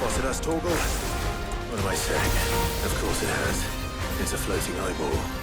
Spotted us, Torgal? What am I saying? Of course it has. It's a floating eyeball.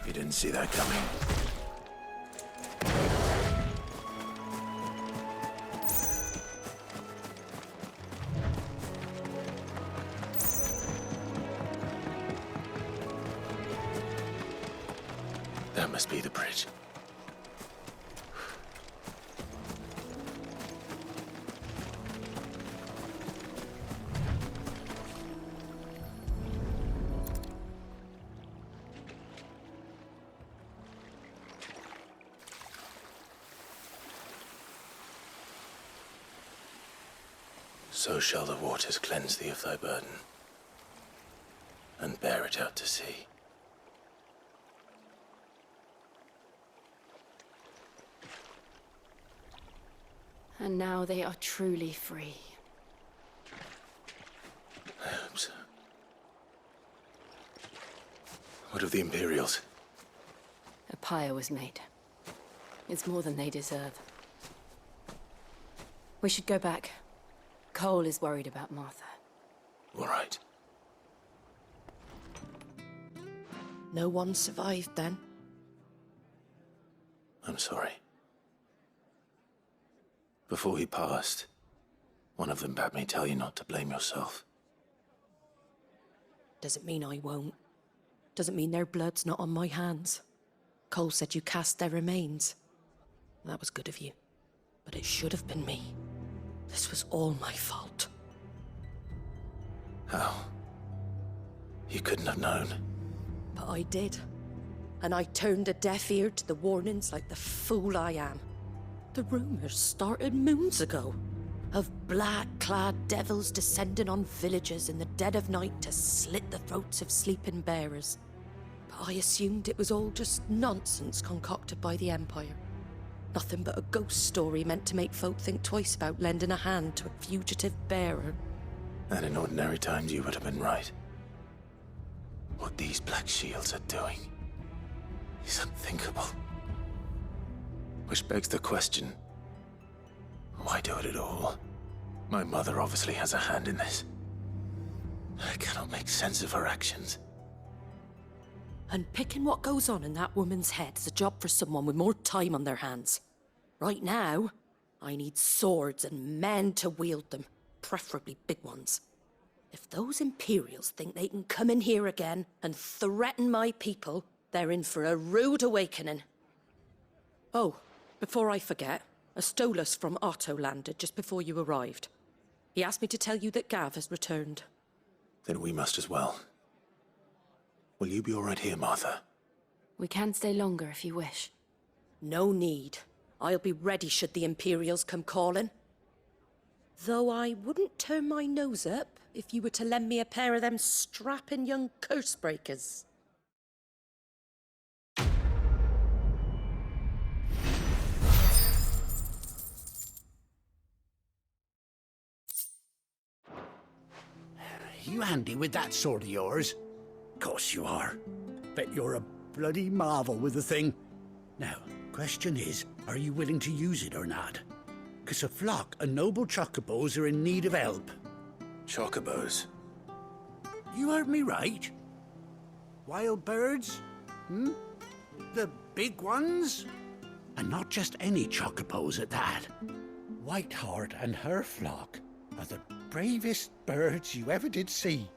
You didn't see that coming. That must be the bridge. So shall the waters cleanse thee of thy burden, and bear it out to sea. And now they are truly free. I hope so. What of the Imperials? A pyre was made. It's more than they deserve. We should go back. Cole is worried about Martha. All right. No one survived then? I'm sorry. Before he passed, one of them bade me tell you not to blame yourself. Doesn't mean I won't. Doesn't mean their blood's not on my hands. Cole said you cast their remains. That was good of you. But it should have been me. This was all my fault. How? You couldn't have known. But I did. and I turned a deaf ear to the warnings like the fool I am. The rumors started moons ago, of black-clad devils descending on villages in the dead of night to slit the throats of sleeping bearers. But I assumed it was all just nonsense concocted by the Empire. Nothing but a ghost story meant to make folk think twice about lending a hand to a fugitive bearer. And in ordinary times you would have been right. What these Black Shields are doing is unthinkable. Which begs the question, why do it at all? My mother obviously has a hand in this. I cannot make sense of her actions. And picking what goes on in that woman's head is a job for someone with more time on their hands. Right now, I need swords and men to wield them, preferably big ones. If those Imperials think they can come in here again and threaten my people, they're in for a rude awakening. Oh, before I forget, a Stolas from Otto landed just before you arrived. He asked me to tell you that Gav has returned. Then we must as well. Will you be all right here, Martha? We can stay longer if you wish. No need. I'll be ready should the Imperials come calling. Though I wouldn't turn my nose up if you were to lend me a pair of them strapping young curse-breakers. You handy with that sword of yours? Course you are. Bet you're a bloody marvel with the thing. Now, question is, are you willing to use it or not? 'Cause a flock of noble chocobos are in need of help. Chocobos? You heard me right. Wild birds? The big ones? And not just any chocobos at that. Whiteheart and her flock are the bravest birds you ever did see.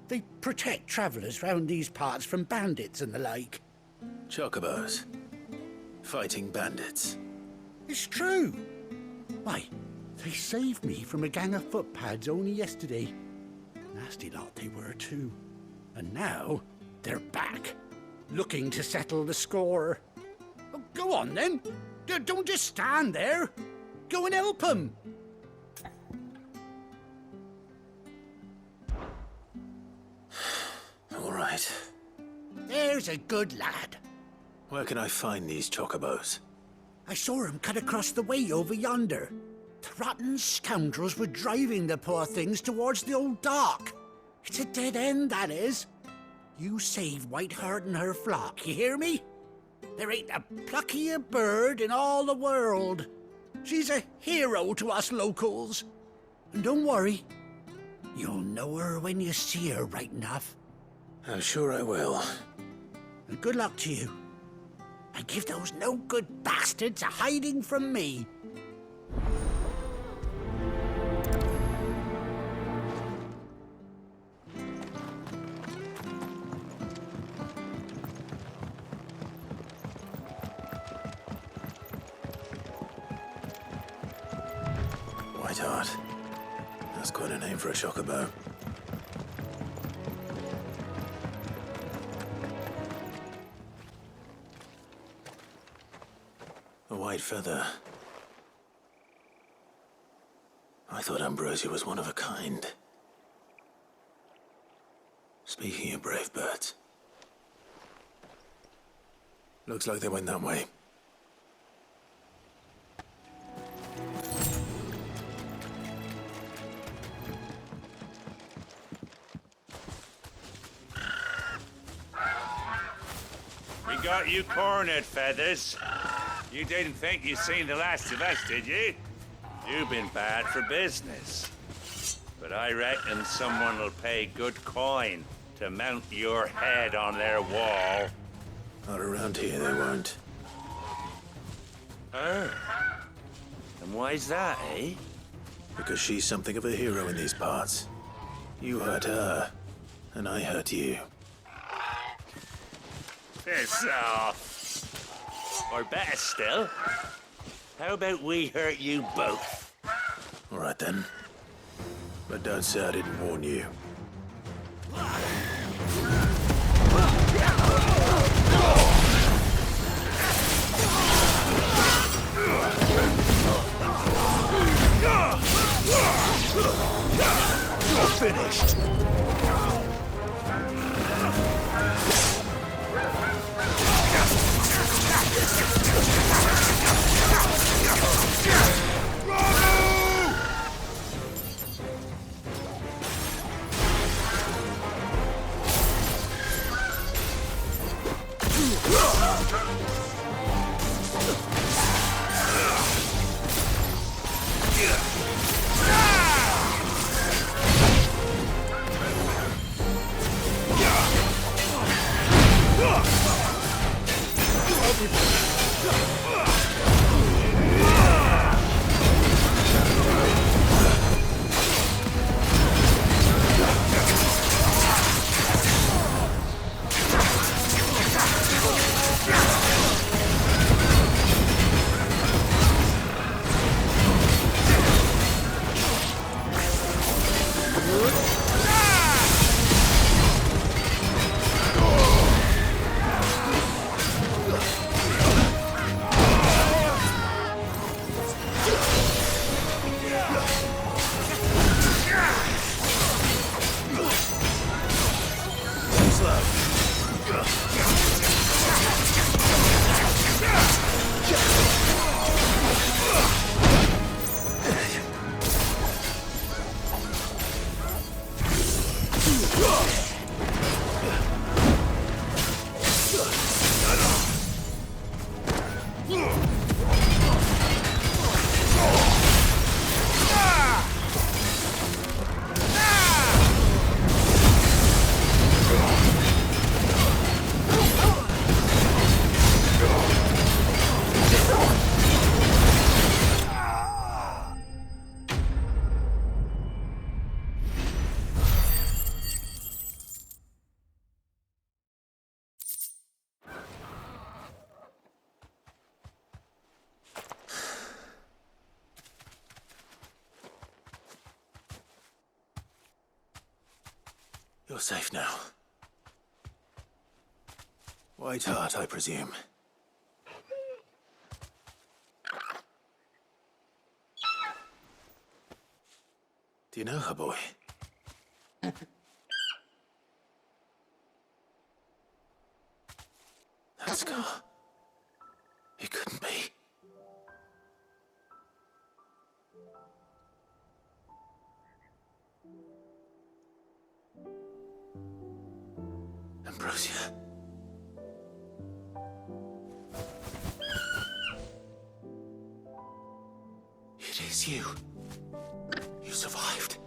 They protect travellers round these parts from bandits and the like. Chocobos? Fighting bandits? It's true. Why, they saved me from a gang of footpads only yesterday. Nasty lot they were too. And now they're back, looking to settle the score. Oh, go on then. Don't just stand there. Go and help them. All right. There's a good lad. Where can I find these chocobos? I saw him cut across the way over yonder. The rotten scoundrels were driving the poor things towards the old dock. It's a dead end, that is. You save Whiteheart and her flock, you hear me? There ain't a pluckier bird in all the world. She's a hero to us locals. And don't worry, you'll know her when you see her right enough. I'm sure I will. And good luck to you. And give those no-good bastards a hiding from me. Whiteheart. That's quite a name for a chocobo. A white feather. I thought Ambrosia was one of a kind. Speaking of brave birds. Looks like they went that way. We got you cornered, Feathers. You didn't think you'd seen the last of us, did you? You've been bad for business. But I reckon someone will pay good coin to mount your head on their wall. Not around here, they won't. Oh. And why's that, eh? Because she's something of a hero in these parts. You hurt her, and I hurt you. Piss off. Or better still, how about we hurt you both? All right then. But don't say I didn't warn you. You're safe now. White Heart, I presume. Do you know her, boy? That scar. It couldn't be. Ambrosia. It is you. You survived.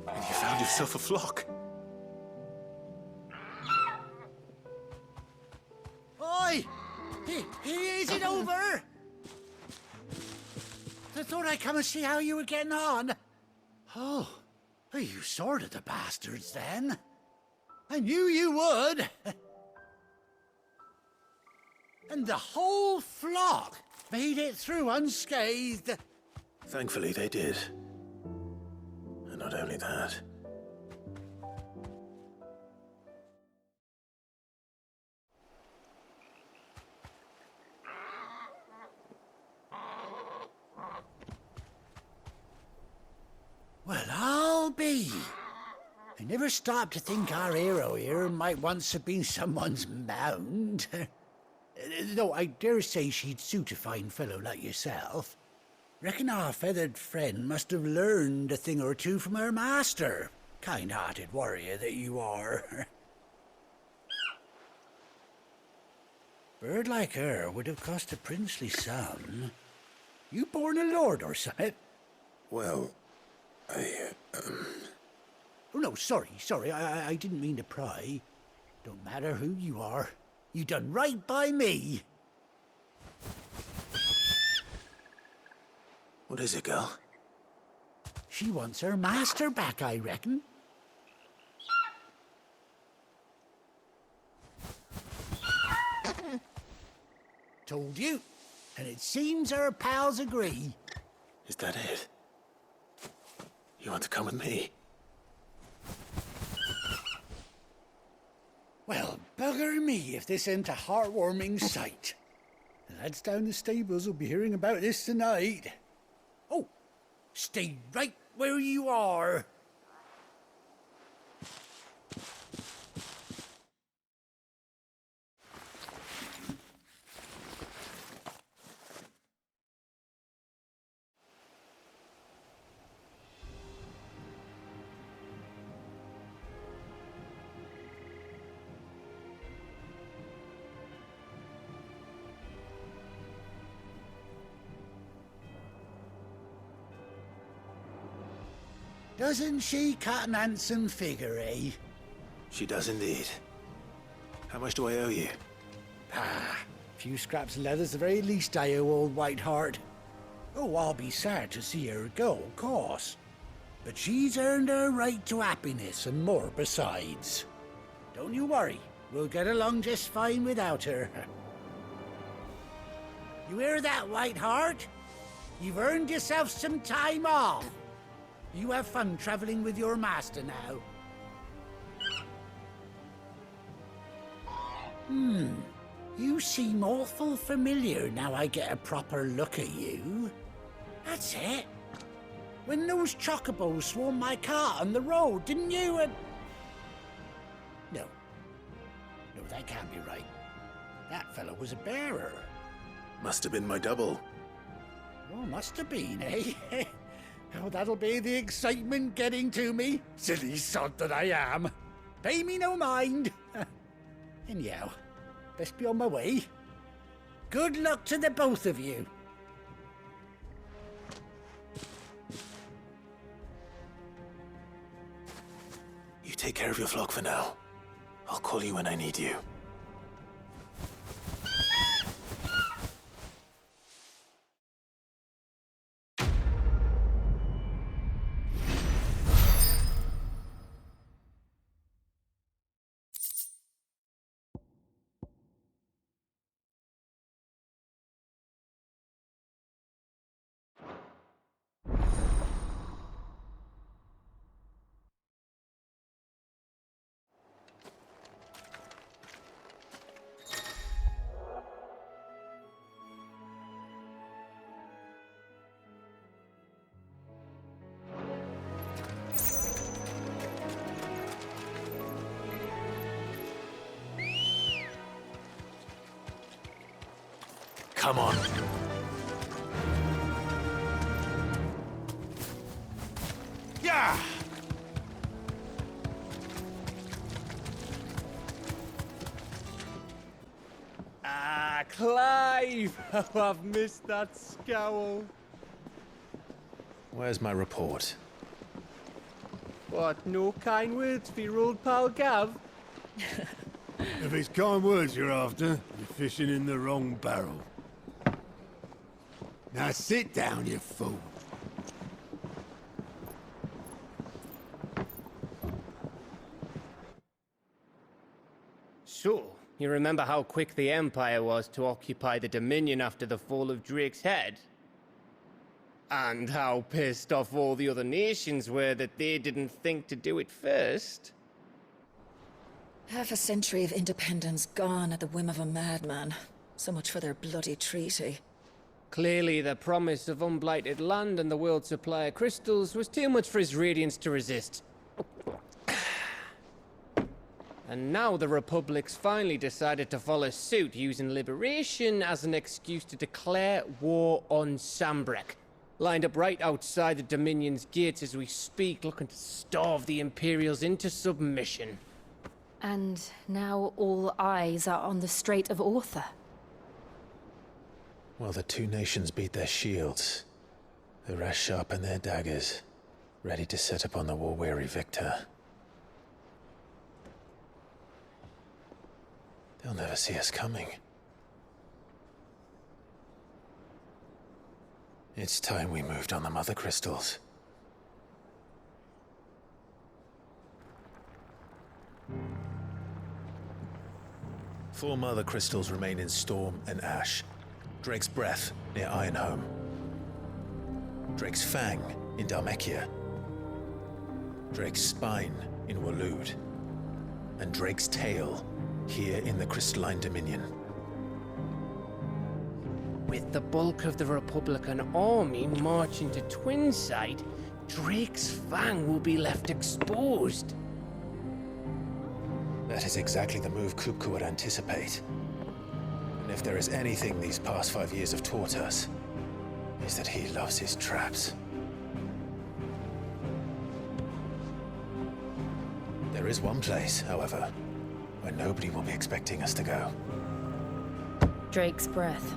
And you found yourself a flock. Oi! Is it over? I thought I'd come and see how you were getting on. Oh, you sorted the bastards then. I knew you would. And the whole flock made it through unscathed. Thankfully, they did. And not only that. Well, I'll be. I never stopped to think our hero here might once have been someone's mound. Though I dare say she'd suit a fine fellow like yourself. Reckon our feathered friend must have learned a thing or two from her master. Kind-hearted warrior that you are. Bird like her would have cost a princely sum. You born a lord or something? Well, Oh, no, sorry. I didn't mean to pry. Don't matter who you are. You done right by me. What is it, girl? She wants her master back, I reckon. Told you. And it seems her pals agree. Is that it? You want to come with me? Well, bugger me if this ain't a heartwarming sight. The lads down the stables will be hearing about this tonight. Oh, stay right where you are. Doesn't she cut an handsome figure, eh? She does indeed. How much do I owe you? Ah, a few scraps of leather's the very least I owe old Whiteheart. Oh, I'll be sad to see her go, of course. But she's earned her right to happiness and more besides. Don't you worry, we'll get along just fine without her. You hear that, Whiteheart? You've earned yourself some time off. You have fun traveling with your master now. You seem awful familiar now I get a proper look at you. That's it. When those chocobos swarmed my car on the road, didn't you? No. No, that can't be right. That fellow was a bearer. Must have been my double. Oh, must have been, eh? Oh, that'll be the excitement getting to me. Silly sod that I am. Pay me no mind. Anyhow, best be on my way. Good luck to the both of you. You take care of your flock for now. I'll call you when I need you. Come on. Yeah! Ah, Clive! Oh, I've missed that scowl. Where's my report? What, no kind words for your old pal Gav? If it's kind words you're after, you're fishing in the wrong barrel. Now sit down, you fool. So, you remember how quick the Empire was to occupy the Dominion after the fall of Drake's head? And how pissed off all the other nations were that they didn't think to do it first? Half a century of independence gone at the whim of a madman. So much for their bloody treaty. Clearly, the promise of unblighted land and the world's supply of crystals was too much for his radiance to resist. And now the Republic's finally decided to follow suit, using liberation as an excuse to declare war on Sambrek. Lined up right outside the Dominion's gates as we speak, looking to starve the Imperials into submission. And now all eyes are on the Strait of Author. Well, the two nations beat their shields. The rest sharpen their daggers, ready to set upon the war-weary victor. They'll never see us coming. It's time we moved on the Mother Crystals. Four Mother Crystals remain in Storm and Ash. Drake's Breath near Ironhome. Drake's Fang in Dhalmekia. Drake's Spine in Waloed. And Drake's Tail here in the Crystalline Dominion. With the bulk of the Republican army marching to Twinside, Drake's Fang will be left exposed. That is exactly the move Kupka would anticipate. And if there is anything these past 5 years have taught us, is that he loves his traps. There is one place, however, where nobody will be expecting us to go. Drake's Breath.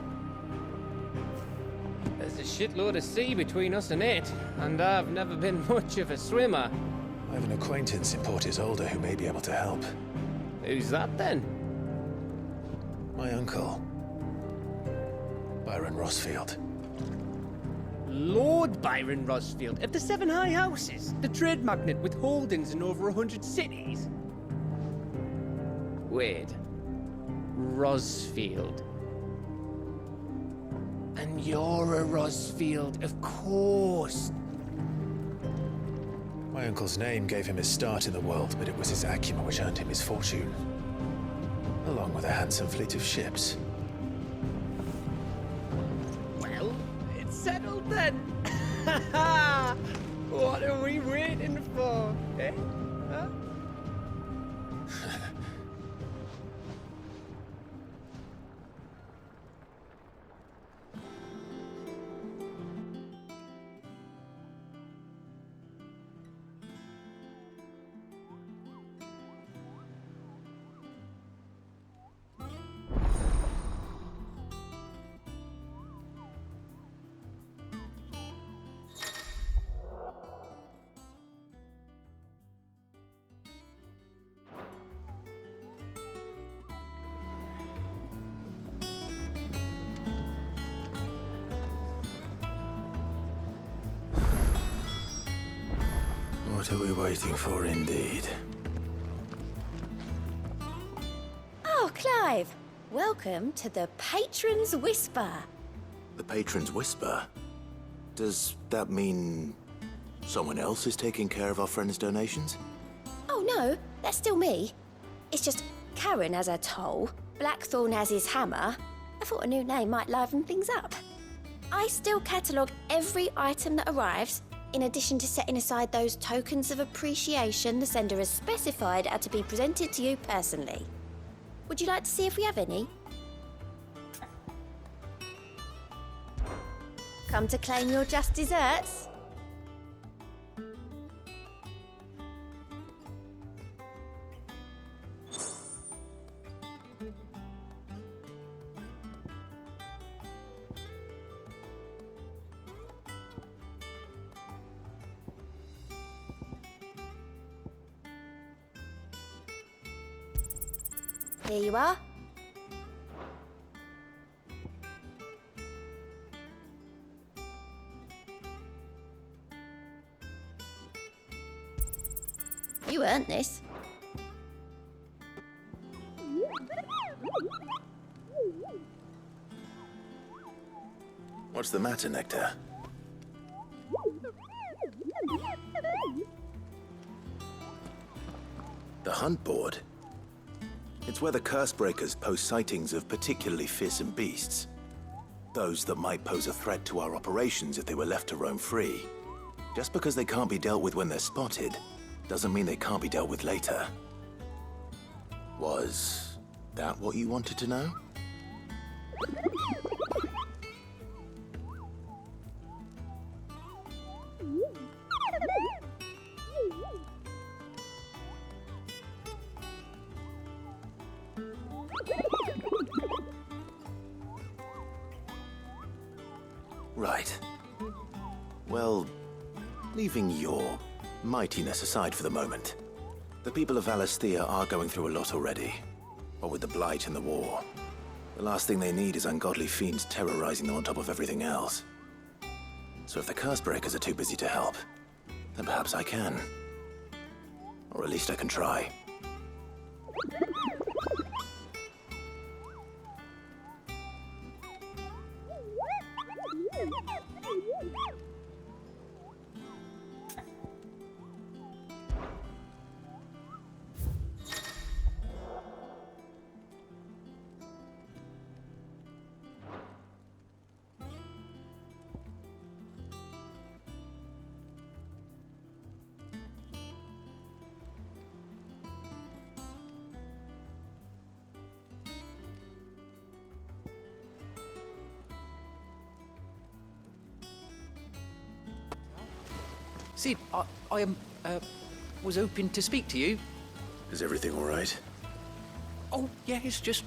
There's a shitload of sea between us and it, and I've never been much of a swimmer. I have an acquaintance in Port Isolde who may be able to help. Who's that then? My uncle, Byron Rossfield. Lord Byron Rossfield of the Seven High Houses, the trade magnate with holdings in over 100 cities. Wait, Rossfield. And you're a Rossfield, of course. My uncle's name gave him his start in the world, but it was his acumen which earned him his fortune, along with a handsome fleet of ships. Well, it's settled then. What are we waiting for, eh? Huh? What are we waiting for, indeed? Oh, Clive! Welcome to the Patron's Whisper. The Patron's Whisper? Does that mean someone else is taking care of our friend's donations? Oh no, that's still me. It's just Karen has her toll, Blackthorn has his hammer. I thought a new name might liven things up. I still catalogue every item that arrives, in addition to setting aside those tokens of appreciation the sender has specified are to be presented to you personally. Would you like to see if we have any? Come to claim your just desserts? Here you are. You earned this. What's the matter, Nectar? The hunt board? It's where the curse breakers post sightings of particularly fearsome beasts. Those that might pose a threat to our operations if they were left to roam free. Just because they can't be dealt with when they're spotted, doesn't mean they can't be dealt with later. Was that what you wanted to know? Right. Well, leaving your mightiness aside for the moment, the people of Valisthea are going through a lot already. What with the Blight and the war, the last thing they need is ungodly fiends terrorizing them on top of everything else. So if the Cursebreakers are too busy to help, then perhaps I can. Or at least I can try. Sid, I was hoping to speak to you. Is everything all right? Oh, yeah, it's just,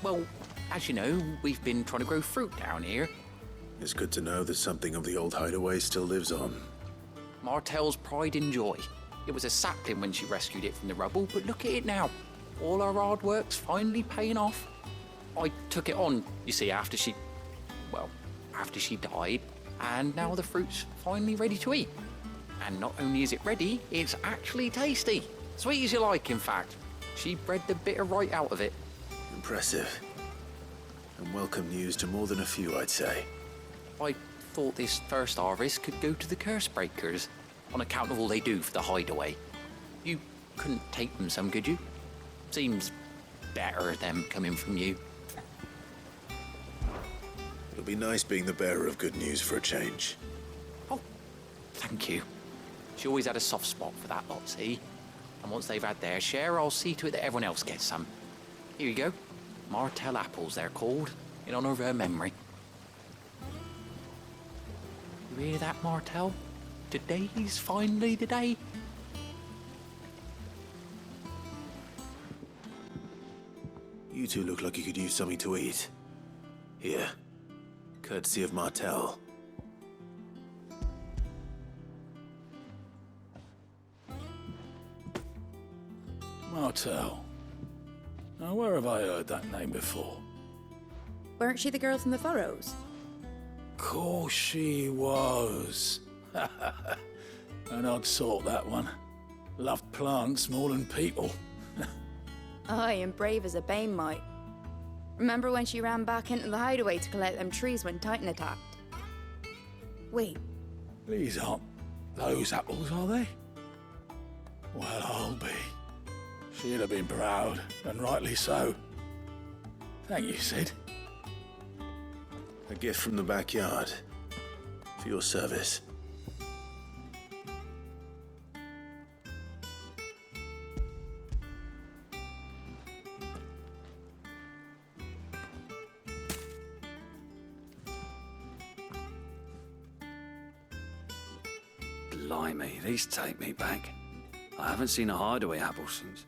well, as you know, we've been trying to grow fruit down here. It's good to know that something of the old hideaway still lives on. Martell's pride and joy. It was a sapling when she rescued it from the rubble, but look at it now. All our hard work's finally paying off. I took it on, you see, after she died, and now the fruit's finally ready to eat. And not only is it ready, it's actually tasty. Sweet as you like, in fact. She bred the bitter right out of it. Impressive. And welcome news to more than a few, I'd say. I thought this first harvest could go to the curse breakers, on account of all they do for the hideaway. You couldn't take them some, could you? Seems better them coming from you. It'll be nice being the bearer of good news for a change. Oh, thank you. She always had a soft spot for that lot, see? And once they've had their share, I'll see to it that everyone else gets some. Here you go. Martell apples, they're called, in honor of her memory. You hear that, Martell? Today's finally the day. You two look like you could use something to eat. Here. Courtesy of Martell. Martell. Now, where have I heard that name before? Weren't she the girl from the Furrows? Course she was. An odd sort, that one. Loved plants more than people. Aye, and brave as a bane might. Remember when she ran back into the hideaway to collect them trees when Titan attacked? Wait. These aren't those apples, are they? Well, I'll be. She'd have been proud, and rightly so. Thank you, Sid. A gift from the backyard. For your service. Blimey, these take me back. I haven't seen a hideaway apple since.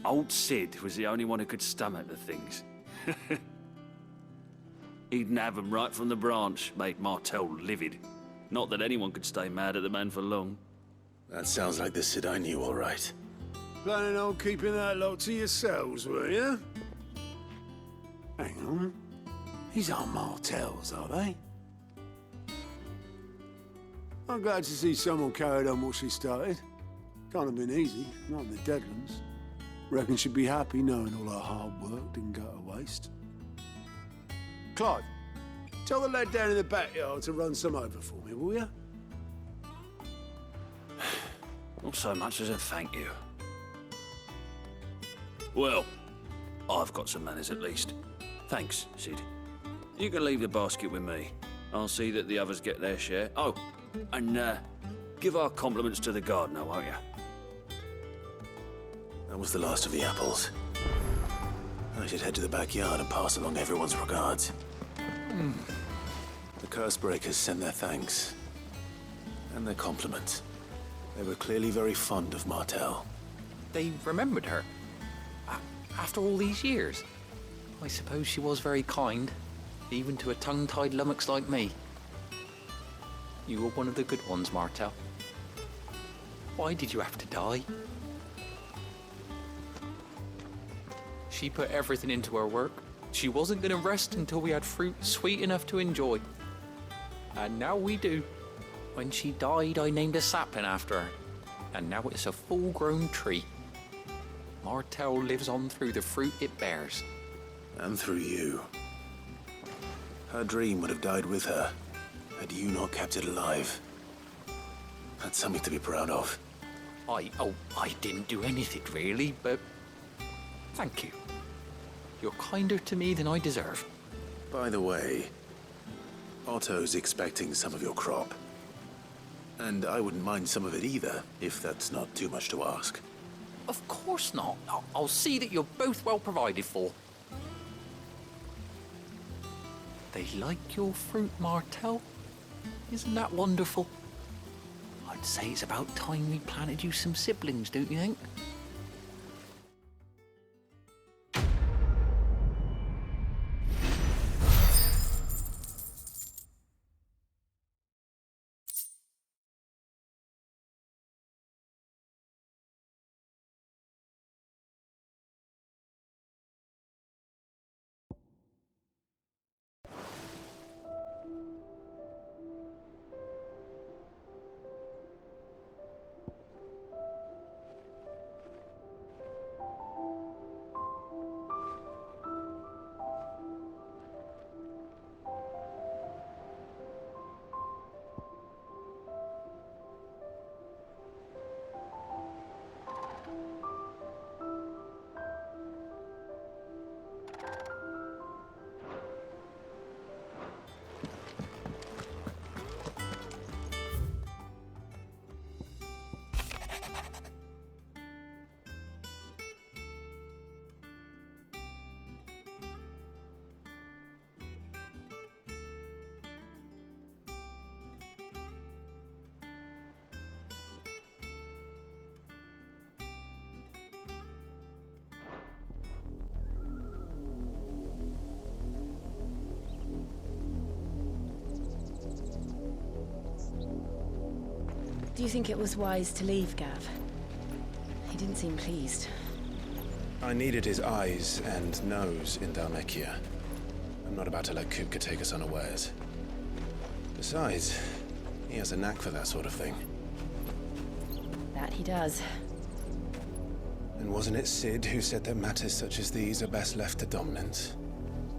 Old Sid was the only one who could stomach the things. He'd nab 'em right from the branch, made Martell livid. Not that anyone could stay mad at the man for long. That sounds like the Sid I knew, all right. Planning on keeping that lot to yourselves, were you? Hang on. These aren't Martells, are they? I'm glad to see someone carried on what she started. Can't have been easy, not in the Deadlands. Reckon she'd be happy knowing all her hard work didn't go to waste. Clive, tell the lad down in the backyard to run some over for me, will you? Not so much as a thank you. Well, I've got some manners at least. Thanks, Sid. You can leave the basket with me. I'll see that the others get their share. Oh, and give our compliments to the gardener, won't you? That was the last of the apples. I should head to the backyard and pass along everyone's regards. The curse breakers send their thanks. And their compliments. They were clearly very fond of Martell. They remembered her. After all these years. I suppose she was very kind, even to a tongue-tied lummox like me. You were one of the good ones, Martell. Why did you have to die? She put everything into her work. She wasn't going to rest until we had fruit sweet enough to enjoy. And now we do. When she died, I named a sapling after her. And now it's a full-grown tree. Martell lives on through the fruit it bears. And through you. Her dream would have died with her, had you not kept it alive. That's something to be proud of. I didn't do anything really, but thank you. You're kinder to me than I deserve. By the way, Otto's expecting some of your crop. And I wouldn't mind some of it either, if that's not too much to ask. Of course not. I'll see that you're both well provided for. They like your fruit, Martell. Isn't that wonderful? I'd say it's about time we planted you some siblings, don't you think? Do you think it was wise to leave, Gav? He didn't seem pleased. I needed his eyes and nose in Dalmekia. I'm not about to let Kupka take us unawares. Besides, he has a knack for that sort of thing. That he does. And wasn't it Sid who said that matters such as these are best left to dominance?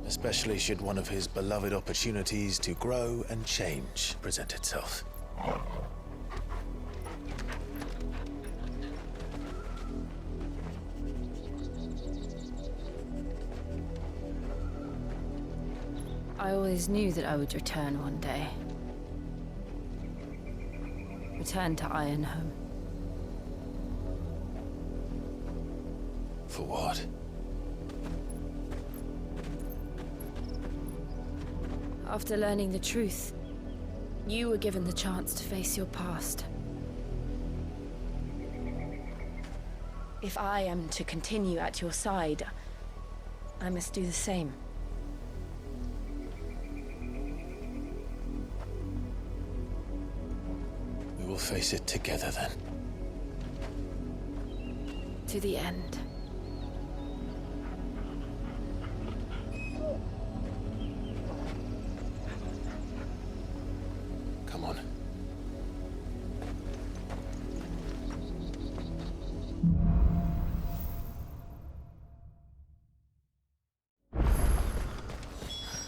Especially should one of his beloved opportunities to grow and change present itself. I always knew that I would return one day. Return to Ironhome. For what? After learning the truth, you were given the chance to face your past. If I am to continue at your side, I must do the same. We will face it together then. To the end. Come on.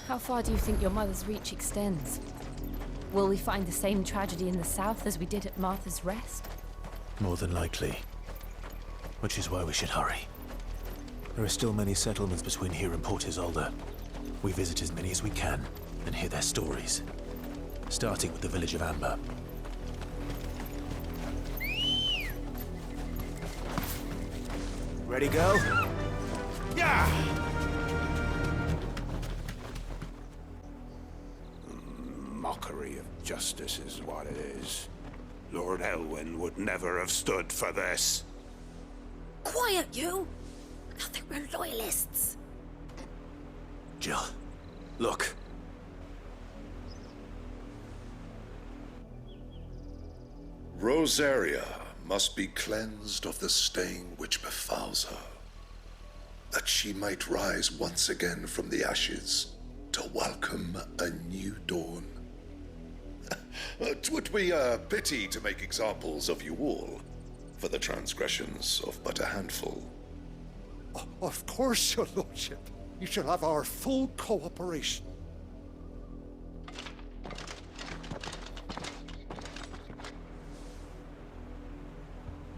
How far do you think your mother's reach extends? Will we find the same tragedy in the south as we did at Martha's Rest? More than likely. Which is why we should hurry. There are still many settlements between here and Port Isolde. We visit as many as we can and hear their stories. Starting with the village of Amber. Ready, girl? Yeah! Mockery of justice is what it is. Lord Elwyn would never have stood for this. Quiet, you! I think we're loyalists. Jill, look. Rosaria must be cleansed of the stain which befouls her, that she might rise once again from the ashes to welcome a new dawn. 'Twould be a pity to make examples of you all for the transgressions of but a handful. Of course, your lordship. You shall have our full cooperation.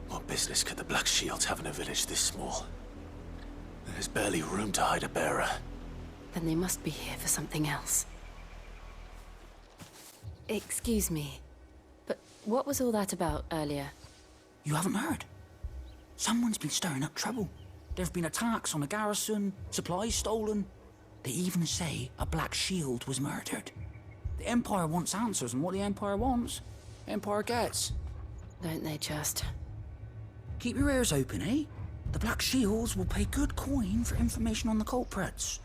What business could the Black Shields have in a village this small? There's barely room to hide a bearer. Then they must be here for something else. Excuse me, but what was all that about earlier? You haven't heard? Someone's been stirring up trouble. There've been attacks on the garrison, supplies stolen. They even say a Black Shield was murdered. The Empire wants answers, and what the Empire wants, Empire gets. Don't they just? Keep your ears open, eh? The Black Shields will pay good coin for information on the culprits.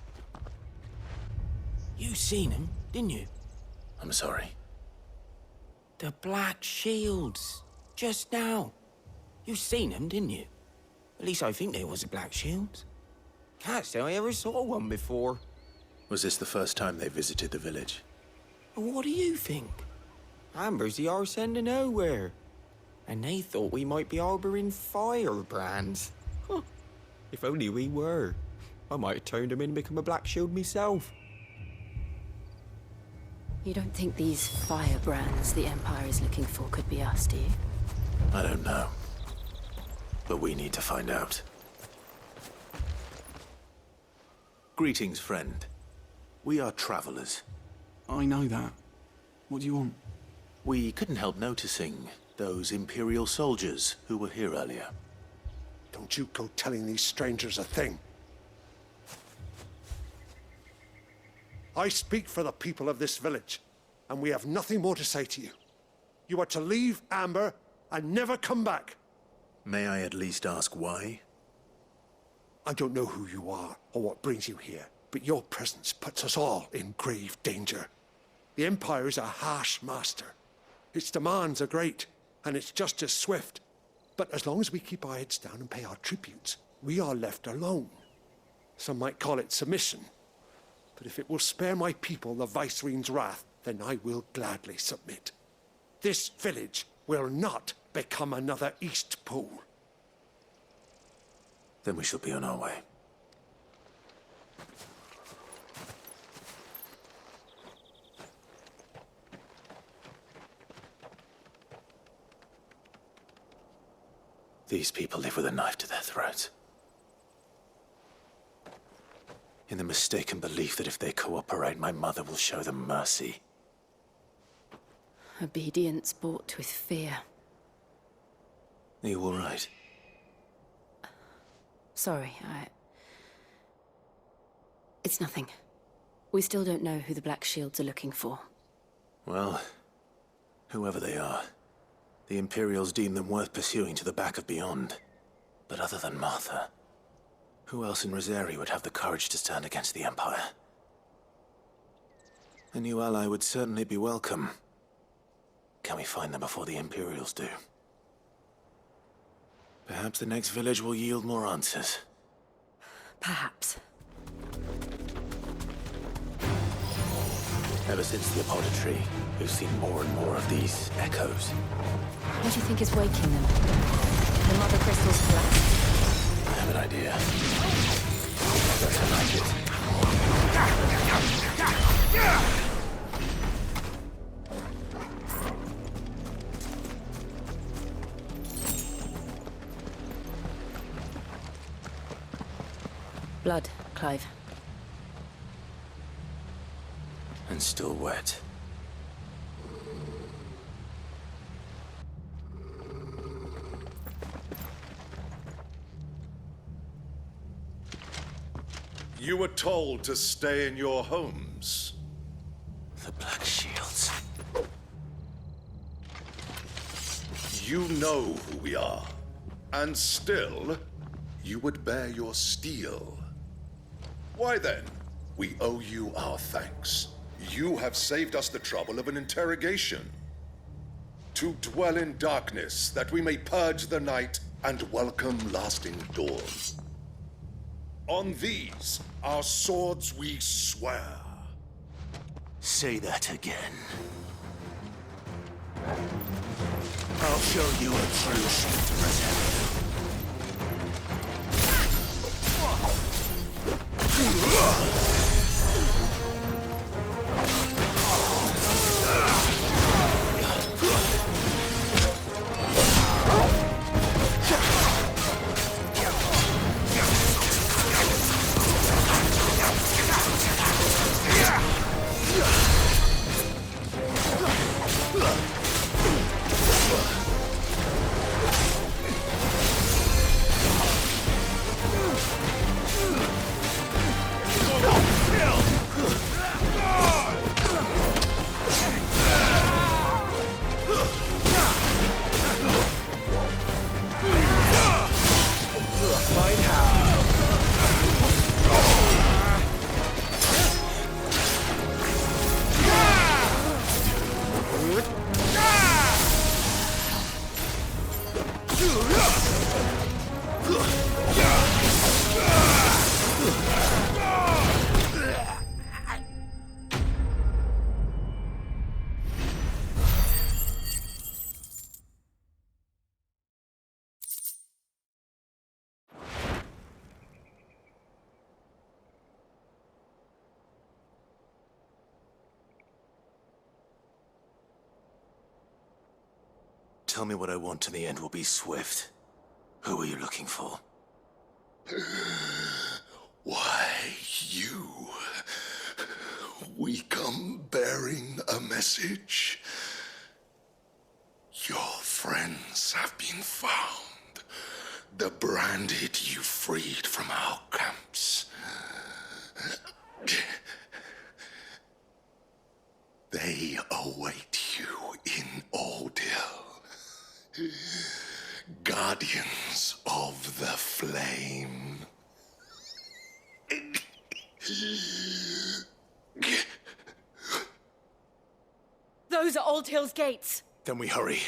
You seen him, didn't you? I'm sorry. The Black Shields. Just now. You seen them, didn't you? At least I think there was a Black Shield. Can't say I ever saw one before. Was this the first time they visited the village? What do you think? Amber's the arse end of nowhere. And they thought we might be harboring firebrands. Huh. If only we were. I might have turned them in and become a Black Shield myself. You don't think these firebrands the Empire is looking for could be us, do you? I don't know. But we need to find out. Greetings, friend. We are travelers. I know that. What do you want? We couldn't help noticing those Imperial soldiers who were here earlier. Don't you go telling these strangers a thing. I speak for the people of this village, and we have nothing more to say to you. You are to leave Amber and never come back. May I at least ask why? I don't know who you are or what brings you here, but your presence puts us all in grave danger. The Empire is a harsh master. Its demands are great, and it's just as swift. But as long as we keep our heads down and pay our tributes, we are left alone. Some might call it submission. But if it will spare my people the Viceroy's wrath, then I will gladly submit. This village will not become another East Pool. Then we shall be on our way. These people live with a knife to their throats. In the mistaken belief that if they cooperate, my mother will show them mercy. Obedience bought with fear. Are you all right? Sorry, It's nothing. We still don't know who the Black Shields are looking for. Well, whoever they are, the Imperials deem them worth pursuing to the back of beyond. But other than Martha, who else in Rosari would have the courage to stand against the Empire? A new ally would certainly be welcome. Can we find them before the Imperials do? Perhaps the next village will yield more answers. Perhaps. Ever since the Apodatory, we've seen more and more of these echoes. What do you think is waking them? The mother crystals collapsed? I have an idea. Don't like it. Blood, Clive. And still wet. You were told to stay in your homes. The Black Shields. You know who we are. And still, you would bear your steel. Why then? We owe you our thanks. You have saved us the trouble of an interrogation. To dwell in darkness, that we may purge the night and welcome lasting dawn. On these, our swords we swear. Say that again. I'll show you a true Shintaras. Tell me what I want and the end will be swift. Who are you looking for? Why, you. We come bearing a message. Your friends have been found. The branded you freed from our camps. They await you in Ordeal. Guardians of the Flame. Those are Old Hill's gates. Then we hurry.